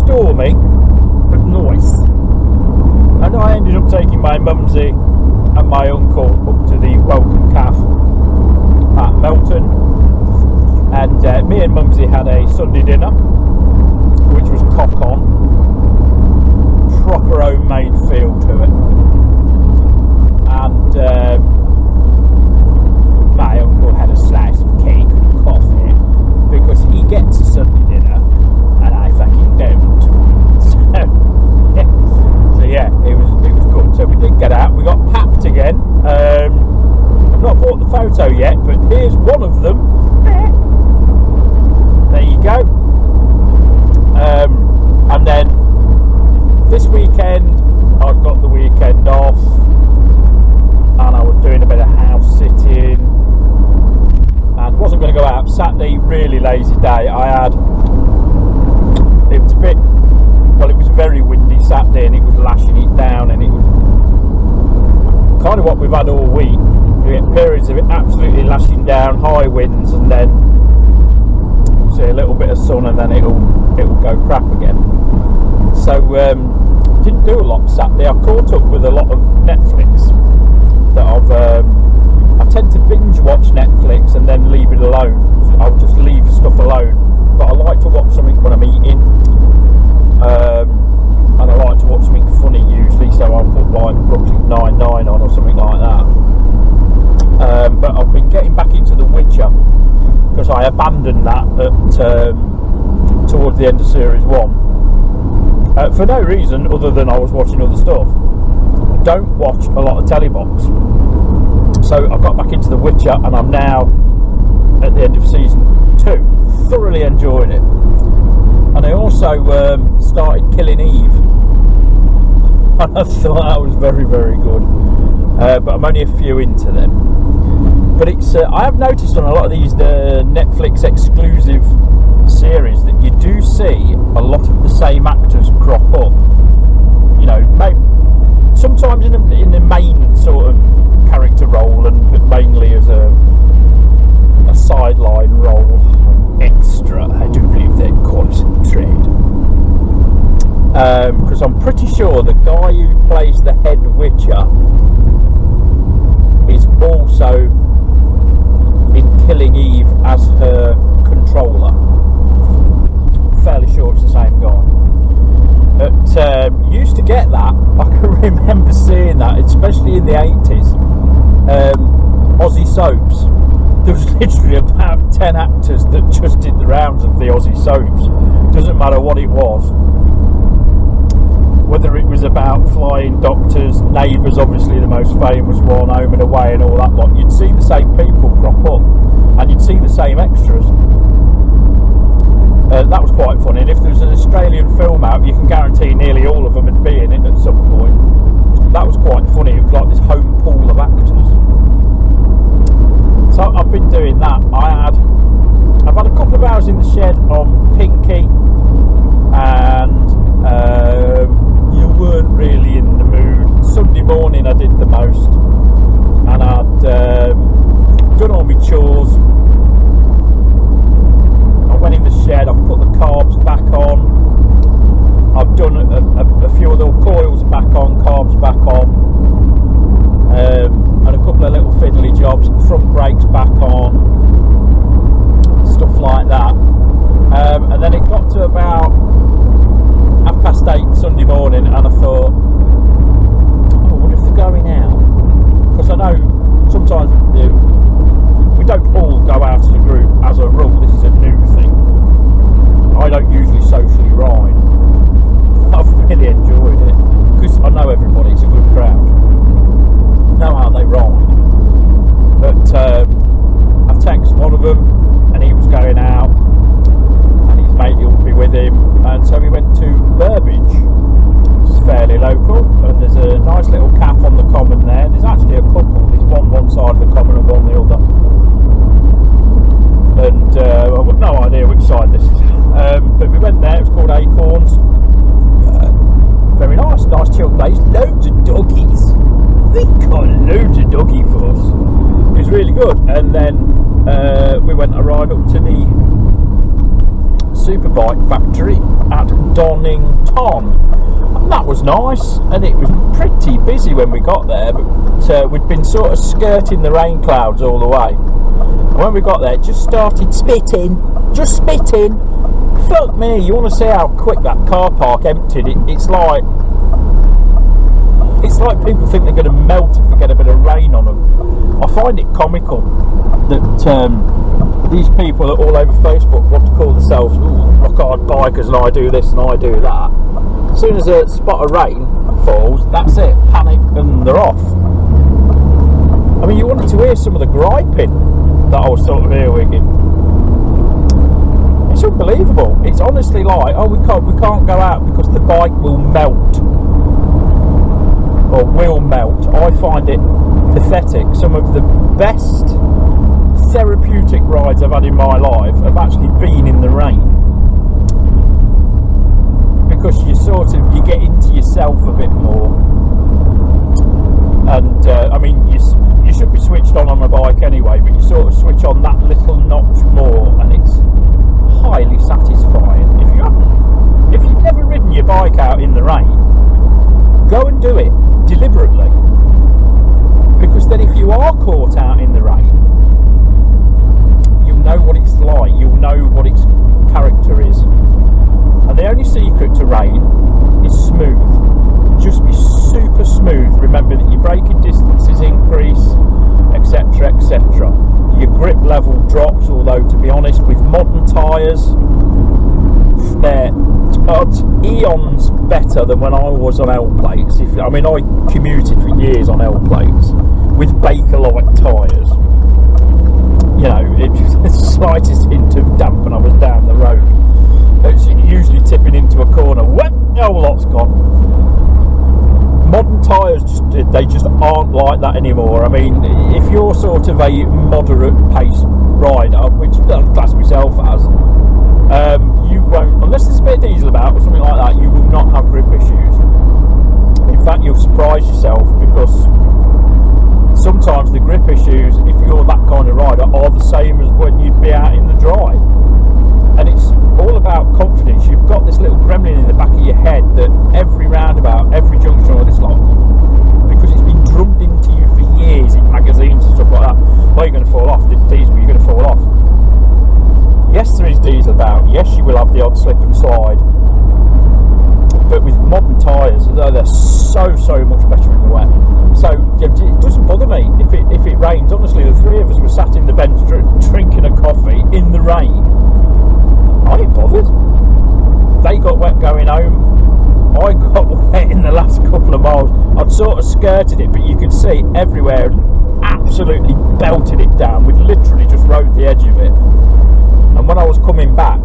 stormy, but nice. And I ended up taking my mumsy and my uncle up to the Welcome Cafe at Melton, and me and mumsy had a Sunday dinner, which was cock on, proper homemade feel to it, and my uncle had a slice of cake and coffee because he gets a Sunday dinner and I fucking don't. So yeah, it was good. So we did get out. We got papped again. I've not bought the photo yet, but here's one of them. There you go. And then this weekend I've got the weekend off, and I was doing a bit of house sitting and wasn't going to go out. Saturday, really lazy day. It was very windy Saturday, and it was lashing it down, and it was kind of what we've had all week. We get periods of it absolutely lashing down, high winds, and then see a little bit of sun, and then it'll go crap again. So didn't do a lot Saturday. I caught up with a lot of Netflix that I tend to binge watch Netflix and then leave it alone. I'll just leave stuff alone, but I like to watch something when I'm eating, and I like to watch something funny usually, so I'll put like Brooklyn Nine-Nine on or something like that. But I've been getting back into The Witcher because I abandoned that towards the end of series 1 for no reason other than I was watching other stuff. I don't watch a lot of telebox, so I got back into The Witcher, and I'm now at the end of season 2, thoroughly enjoying it. And I also started Killing Eve, and I thought that was very, very good, but I'm only a few into them. But it's I have noticed on a lot of these Netflix exclusive series that you do see a lot of the same actors crop up. You know, sometimes in the main sort of character role, but mainly as a sideline role, extra. I do believe they'd call it in trade. Because I'm pretty sure the guy who plays the head Witcher is also in Killing Eve as her controller. Fairly sure it's the same guy. But used to get that. I can remember seeing that, especially in the 80s. Aussie soaps. There was literally about 10 actors that just did the rounds of the Aussie soaps. Doesn't matter what it was. Whether it was about flying doctors, Neighbours, obviously the most famous one, Home and Away and all that lot, you'd see the same people crop up, and you'd see the same extras. That was quite funny, and if there was an Australian film out, you can guarantee nearly all of them would be in it at some point. That was quite funny. It was like this home pool of actors. So I've been doing that. I've had a couple of hours in the shed on Pinky, and you weren't really in the mood. Sunday morning I did the most, and I'd done all my chores. I went in the shed, I've put the carbs back on, I've done a few of the coils back on, carbs back on, and a couple of little fiddly jobs, front brakes back on, stuff like that. And then it got to about 8:30 Sunday morning, and I thought, I wonder if they're going out, because I know sometimes we don't all go out as a group as a rule. This is a new thing. I don't usually socially ride. I've really enjoyed it because I know everybody, it's a good crowd, know how they ride. But I've texted one of them, and he was going out, and his mate will be with him, and so we went to Burbage, which is fairly local, and there's a nice little cafe on the common there. There's actually a couple. There's one side of the common and one the other, and I've got no idea which side this is, but we went there. It was called Acorns. Very nice chill place, loads of doggies. They got loads of doggy for us. It was really good. And then we went a ride up to the Superbike factory at Donington. And that was nice, and it was pretty busy when we got there, but we'd been sort of skirting the rain clouds all the way. And when we got there, it just started spitting. Fuck me, you want to see how quick that car park emptied? It's like people think they're going to melt if they get a bit of rain on them. I find it comical that these people that all over Facebook want to call themselves rock hard bikers, and I do this and I do that. As soon as a spot of rain falls, that's it, panic and they're off. I mean, you wanted to hear some of the griping that I was sort of earwigging. It's unbelievable. It's honestly like, oh, we can't go out because the bike will melt. Or will melt. I find it pathetic. Some of the best therapeutic rides I've had in my life have actually been in the rain, because you get into yourself a bit more. And I mean, you should be switched on a bike anyway, but you sort of switch on that little notch more, and it's highly satisfying. If you've never ridden your bike out in the rain, go and do it deliberately, because then if you are caught out in the rain, you'll know what it's like, you'll know what its character is. And the only secret to rain is smooth. Just be super smooth. Remember that your braking distances increase, etc, etc. Your grip level drops, although to be honest, with modern tyres, they're eons better than when I was on L plates. I commuted for years on L plates with Bakelite tyres. You know, the slightest hint of damp and I was down the road. It's usually tipping into a corner. Whoop, the whole lot's gone. Modern tyres just aren't like that anymore. I mean, if you're sort of a moderate pace rider, which I'd class myself as, you won't, unless there's a bit of diesel about or something like that, you will not have grip issues. In fact, you'll surprise yourself, because sometimes the grip issues, if you're that kind of rider, are the same as when you'd be out in the dry. And it's all about confidence. You've got this little gremlin in the back of your head that every roundabout, every junction, all this lot, because it's been drummed into you for years in magazines and stuff like that. Well, you're going to fall off. This diesel, you're going to fall off. Yes, there is diesel about. Yes, you will have the odd slip and slide. But with modern tyres, they're so much better in the wet. So it doesn't bother me if it rains. Honestly, the three of us were sat in the bench drinking a coffee in the rain. I ain't bothered. They got wet going home. I got wet in the last couple of miles. I'd sort of skirted it, but you could see everywhere, absolutely belted it down. We'd literally just rode the edge of it. And when I was coming back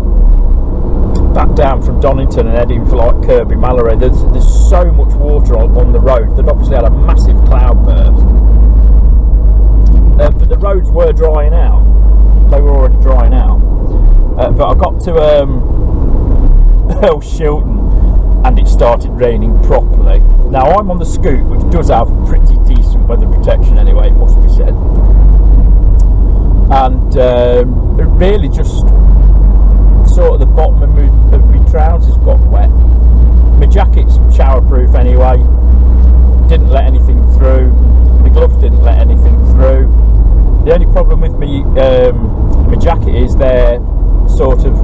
down from Donington and heading for like Kirby Mallory, there's so much water on the road that obviously had a massive cloud burst. But the roads were drying out. They were already drying out. But I got to Earl Shilton and it started raining properly. Now I'm on the scoot, which does have pretty decent weather protection anyway, it must be said. And it really just sort of the bottom of my trousers got wet. My jacket's showerproof anyway, didn't let anything through. My gloves didn't let anything through. The only problem with my jacket is they're sort of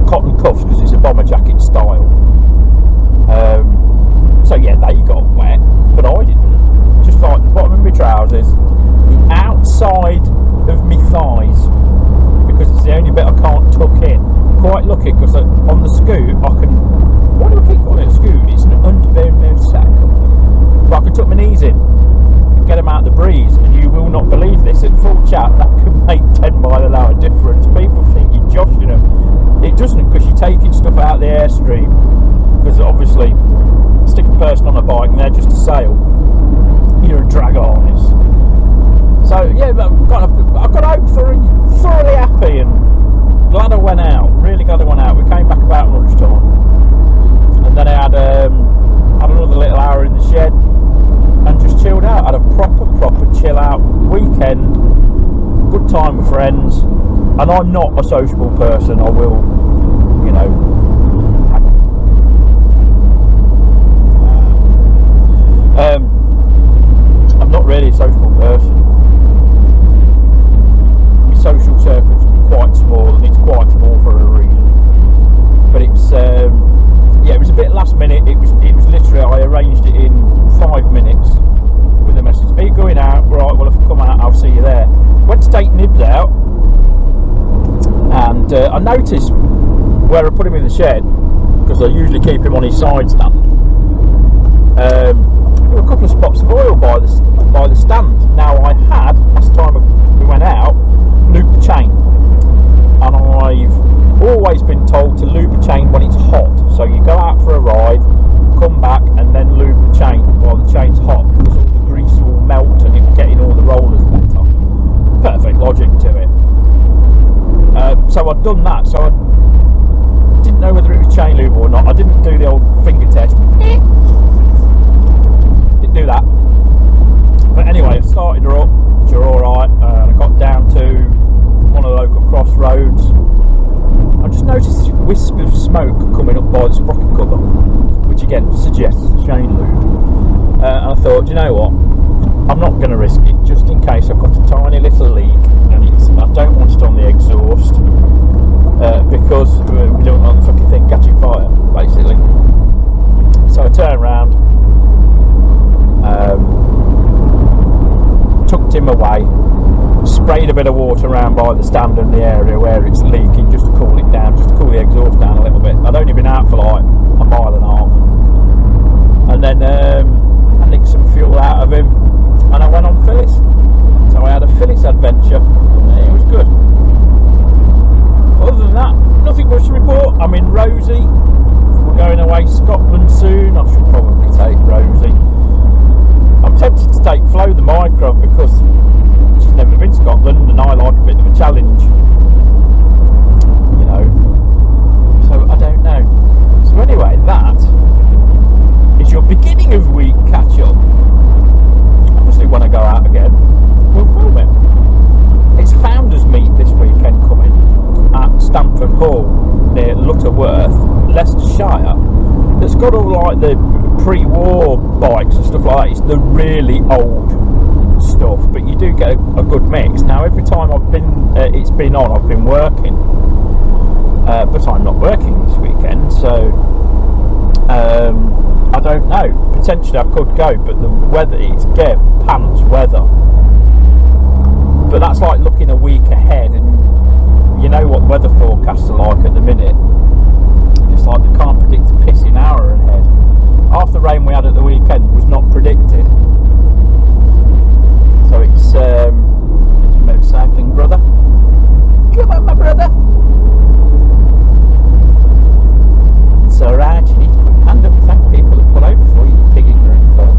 cotton cuffs, because it's a bomber jacket style. So yeah, they got wet, but I didn't. Just like the bottom of my trousers, the outside of my thighs, because it's the only bit I can't tuck in. Quite lucky, because on the scoot I can, why do I keep calling it a scoot? It's an underbone motorcycle. But I can tuck my knees in and get them out of the breeze, and you will not believe this, at full chat that can make 10 mile an hour difference. People think you're joshing them. It doesn't, because you're taking stuff out of the airstream, because obviously stick a person on a bike and they're just a sail, you're a drag harness. So yeah, I've got home thoroughly happy and glad I went out, really glad I went out. We came back about lunchtime, and then I had another little hour in the shed and just chilled out. Had a proper chill out weekend, good time with friends. And I'm not a sociable person. I will, you know. I'm not really a sociable person. My social circle's quite small, and it's quite small for a reason. But it's yeah, it was a bit last minute. It was literally, I arranged it in 5 minutes with a message. Are you going out? Right, well if I come out I'll see you there. Went to take Nibs out, and I noticed where I put him in the shed, because I usually keep him on his side stand. There were a couple of spots of oil by the stand. Now I had, last time we went out, looped the chain, and I've always been told to lube the chain when it's hot. So you go out for a ride, come back, and then lube the chain while the chain's hot, because all the grease will melt and it'll get in all the rollers better. Perfect logic to it. So I'd done that. So I didn't know whether it was chain lube or not. I didn't do the old finger test. Didn't do that. But anyway, I started her up. You're all right. I got down to one of the local crossroads. I just noticed this wisp of smoke coming up by the sprocket cover, which again suggests chain lube. And I thought, you know what, I'm not going to risk it, just in case I've got a tiny little leak, and I don't want it on the exhaust, because we don't want the fucking thing catching fire, basically. So I turned around, tucked him away, sprayed a bit of water around by the stand in the area where it's leaking, just to cool it down, just to cool the exhaust down a little bit. I'd only been out for like a mile and a half, and then I nicked some fuel out of him, and I went on Phyllis. So I had a Phyllis adventure, and it was good. Other than that, nothing much to report. I'm in Rosie. We're going away to Scotland soon. I should probably take Rosie. I'm tempted to take Flo the micro, because she's never been to Scotland and I like a bit of a challenge, you know. So I don't know. So anyway, that is your beginning of week catch up. Obviously when I go out again, we'll film it. It's Founders Meet this weekend coming at Stamford Hall near Lutterworth, Leicestershire. That's got all like the pre-war bikes and stuff like that. It's the really old stuff, but you do get a good mix. Now every time I've been it's been on, I've been working, but I'm not working this weekend, so I don't know, potentially I could go, but the weather, it's Gev pants weather, but that's like looking a week ahead, and you know what weather forecasts are like at the minute. It's like they can't predict a pissing hour ahead. Half the rain we had at the weekend was not predicted. So it's motorcycling, brother. Come on, my brother. It's alright, you need to put your hand up and thank people that pull over for you, big ignorant folk.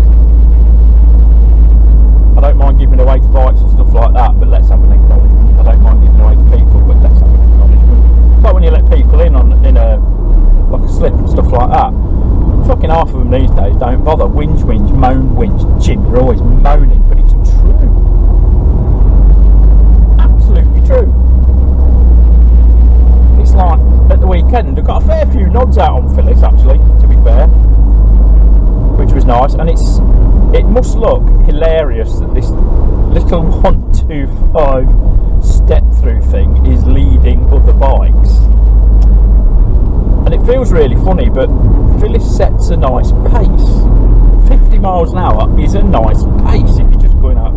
I don't mind giving away to bikes and stuff like that, but let's have an acknowledgement. I don't mind giving away to people, but let's have an acknowledgement. It's like when you let people in a like a slip and stuff like that. Fucking half of them these days don't bother. Whinge, moan, Jim, you're always moaning, but it's true. Absolutely true. It's like, at the weekend, I got a fair few nods out on Phyllis, actually, to be fair, which was nice, and it must look hilarious that this little 125 step-through thing is leading other bikes. And it feels really funny, but Phyllis sets a nice pace. 50 miles an hour is a nice pace if you're just going out